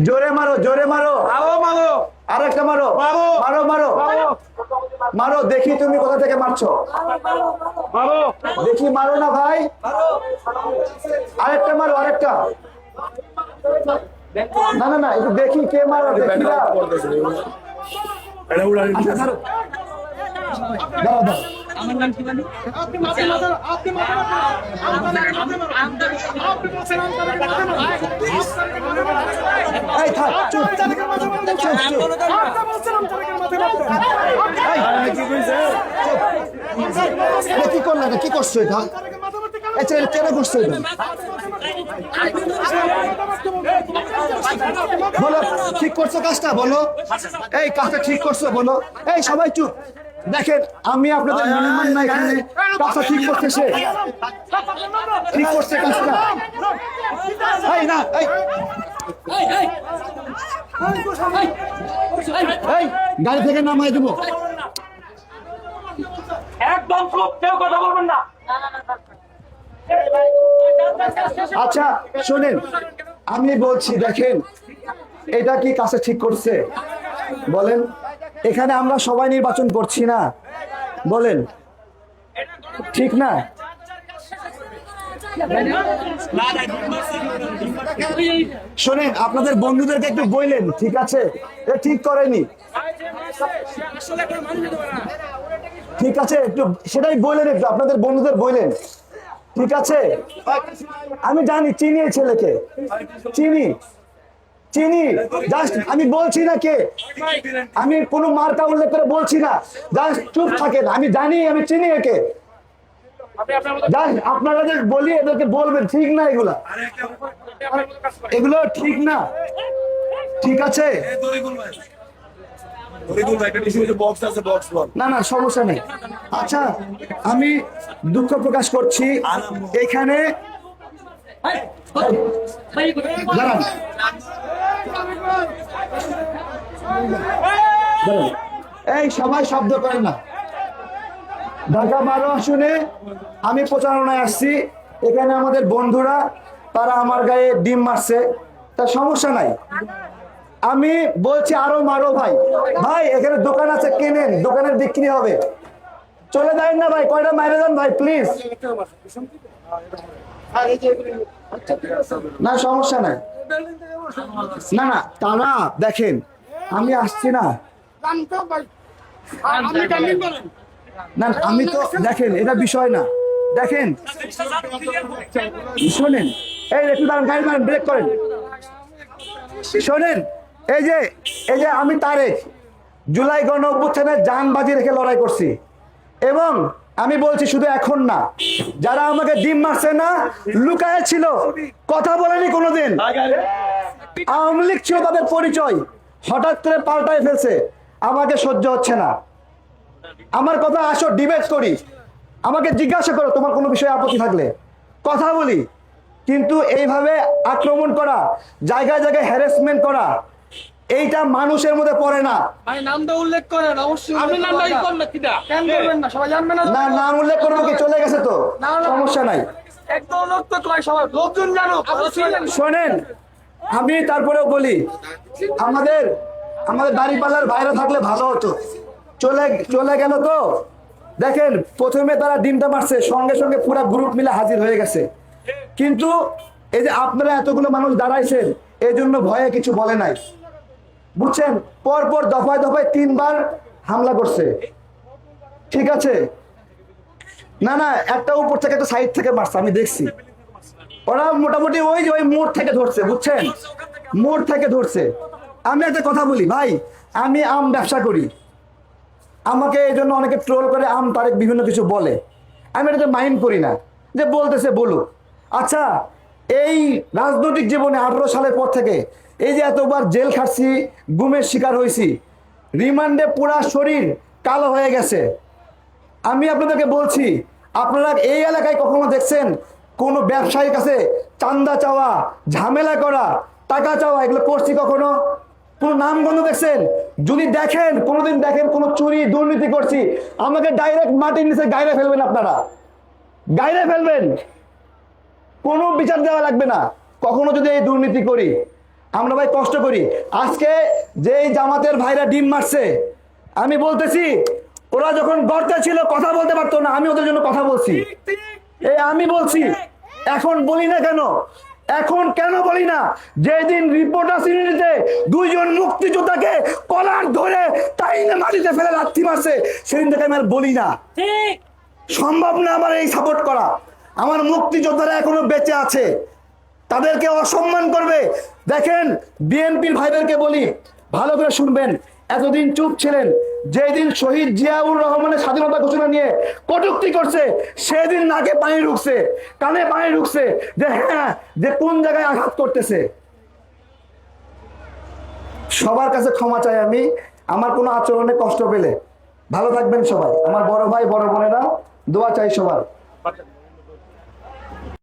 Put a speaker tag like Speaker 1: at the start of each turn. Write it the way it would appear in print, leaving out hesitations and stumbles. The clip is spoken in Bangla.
Speaker 1: জোরে মারো, জোরে মারো,
Speaker 2: মারো।
Speaker 1: আরেকটা মারো,
Speaker 2: মারো।
Speaker 1: মারো মারো মারো, দেখি তুমি কোথা থেকে মারছো,
Speaker 2: মারো।
Speaker 1: দেখি মারো না ভাই, আরেকটা মারো, আরেকটা। না না না, একটু দেখি কে মারো, দেখি না। আচ্ছা, ছাড়ো। দাঁড়াও, দাঁড়াও।
Speaker 3: আমার নাম কি বলি?
Speaker 1: এই থাক, চুপ, চুপ, চুপ। এটা কি করলে, এটা কি করছো এটা? আচ্ছা, এটা কেন করছো এটা? বলো, ঠিক করছো কাজটা, বলো। এই কাজটা ঠিক করছো, বলো। এই সবাই চুপ। দেখেন, আমি আপনাদের মেহমান না, এখানে কাজটা ঠিক করছে সে, ঠিক করছে কাজটা। এই না, এই এই গাড়ি থেকে নামাই দেবো।
Speaker 2: একদম চুপ, কেউ কথা বলবেন না।
Speaker 1: আচ্ছা শোনেন, আমি বলছি, দেখেন এটা কি কাছে ঠিক করছে বলেন? এখানে আমরা সবাই নির্বাচন করছি না, বলেন ঠিক না? শোনেন, আপনাদের বন্ধুদেরকে একটু বললেন, ঠিক আছে এটা ঠিক করেনি, ঠিক আছে একটু সেটাই বললেন, একটু আপনাদের বন্ধুদের বললেন, ঠিক আছে? আমি জানি, চিনি এই ছেলেকে, চিনি চিনি, জাস্ট আমি বলছি না কে, আমি কোনো মার্কা উল্লেখ করে বলছি না, জাস্ট চুপ থাকেন, আমি জানি, আমি চিনি একে, জাস্ট আপনারা যে বলি এদেরকে বলবেন, ঠিক না এগুলা, এগুলো ঠিক না, ঠিক আছে? না না, সমস্যা নেই। আচ্ছা, আমি দুঃখ প্রকাশ করছি এখানে, দাঁড়ান, দাঁড়ান। এই সবাই শব্দ করেন না। ঢাকা 12 আসনে আমি প্রচারণায় আসছি, এখানে আমাদের বন্ধুরা তারা আমার গায়ে ডিম মারছে, তা সমস্যা নাই, আমি বলছি আরো মারো ভাই, ভাই এখানে দোকান আছে, কেনেন, দোকানের বিক্রি হবে, চলে যাবেন না ভাই, কয়টা মাইরে যান ভাই প্লিজ। না সমস্যা নাই, না না, তারা দেখেন আমি আসছি না, না আমি তো দেখেন এটা বিষয় না, দেখেন শোনেন, এই একটু দাঁড়ান, গাড়ি দাঁড়ান, ব্রেক করেন, শোনেন, এই যে আমি তারেক জুলাই গণ অভ্যুত্থানে জান বাজি রেখে লড়াই করছি, এবং আমি বলছি শুধু এখন না, যারা আমাকে ডিম মারছে না, লুকায় ছিল, কথা বলেনি কোনোদিন, আওয়ামী লীগ ছিল তাদের পরিচয়, হঠাৎ করে পাল্টায় ফেলছে, আমাকে সহ্য হচ্ছে না, আমার কথা আসো ডিবেট করি, আমাকে জিজ্ঞাসা করো তোমার কোনো বিষয়ে আপত্তি থাকলে, কথা বলি, কিন্তু এইভাবে আক্রমণ করা, জায়গায় জায়গায় হ্যারাসমেন্ট করা, এইটা মানুষের মধ্যে পড়ে না।
Speaker 3: ভাই নামটা উল্লেখ করেন অবশ্যই।
Speaker 2: আপনি নামটা ই করলেন কিটা?
Speaker 3: কেন করবেন না? সবাই জানবে না?
Speaker 1: না, নাম উল্লেখ করবো কি, চলে গেছে তো, সমস্যা নাই।
Speaker 3: একদম লোক তো কয়, সবাই লোকজন জানো।
Speaker 1: শোনেন, আমি তারপরেও বলি, আমাদের দাঁড়িপাল্লার ভাইরা থাকলে ভালো হতো, চলে গেল তো, দেখেন প্রথমে তারা ডিমটা মারছে, সঙ্গে সঙ্গে পুরা গ্রুপ মিলে হাজির হয়ে গেছে, কিন্তু এই যে আপনারা এতগুলো মানুষ দাঁড়াইছেন, এই জন্য ভয়ে কিছু বলে নাই, বুঝছেন? পরপর দফায় দফায় 3 বার হামলা করছে, ঠিক আছে? না না, একটা উপর থেকে একটা সাইড থেকে মারছে, আমি দেখছি, ওরা মোটামুটি ওই মোড় থেকে ধরছে, বুঝছেন? মোড় থেকে ধরছে। আমি একটা কথা বলি ভাই, আমি আম ব্যবসা করি, আমাকে এই জন্য অনেকে ট্রোল করে, আম তারেক বিভিন্ন কিছু বলে, আমি এটাকে মাইন্ড করি না, যে বলতেছে বলুক। আচ্ছা, এই রাজনৈতিক জীবনে 18 সালের পর থেকে এই যে এতবার জেল খাটছি, গুমের শিকার হয়েছি, রিমান্ডে পুরা শরীর কালো হয়ে গেছে, আমি আপনাদেরকে বলছি, আপনারা এই এলাকায় কখনো দেখছেন কোনো ব্যবসায়ীর কাছে চান্দা চাওয়া, ঝামেলা করা, টাকা চাওয়া, এগুলো করছি কখনো? কোনো নামগন্ধ দেখছেন? যদি দেখেন, কোনোদিন দেখেন কোনো চুরি দুর্নীতি করছি, আমাকে ডাইরেক্ট মাটির নিচে গাইরে ফেলবেন, আপনারা গাইরে ফেলবেন, কোনো বিচার দেওয়া লাগবে না। কখনো যদি এই দুর্নীতি করি, আমরা ভাই কষ্ট করি। আজকে যে এই জামাতের ভাইরা ডিম মারছে, আমি বলতেছি ওরা যখন গর্তে ছিল কথা বলতে পারতো না, আমি ওদের জন্য কথা বলছি। এই আমি বলছি, এখন বলি না কেন? এখন কেন বলি না? যেদিন রিপোর্টার সিনিতে দুইজন মুক্তিযোদ্ধাকে কলার ধরে টাইনে মাটিতে ফেলে লাথি মারছে, সেদিন থেকে আমি আর বলি না। সম্ভব না আমার এই সাপোর্ট করা। আমার মুক্তিযোদ্ধারা এখনো বেঁচে আছে, তাদেরকে অসম্মান করবে। দেখেন বিএনপির ভাইদেরকে বলি, ভালো করে শুনবেন। এতদিন চুপ ছিলেন, যেদিন শহীদ জিয়াউর রহমানের স্বাধীনতা ঘোষণা নিয়ে কটূক্তি করছে, সেদিন নাকে পানি ঢুকছে, কানে পানি ঢুকছে, যে হ্যাঁ, যে কোন জায়গায় আঘাত করতেছে। সবার কাছে ক্ষমা চাই আমি, আমার কোনো আচরণে কষ্ট পেলে। ভালো থাকবেন সবাই, আমার বড় ভাই বড় বোনেরা, দোয়া চাই সবার।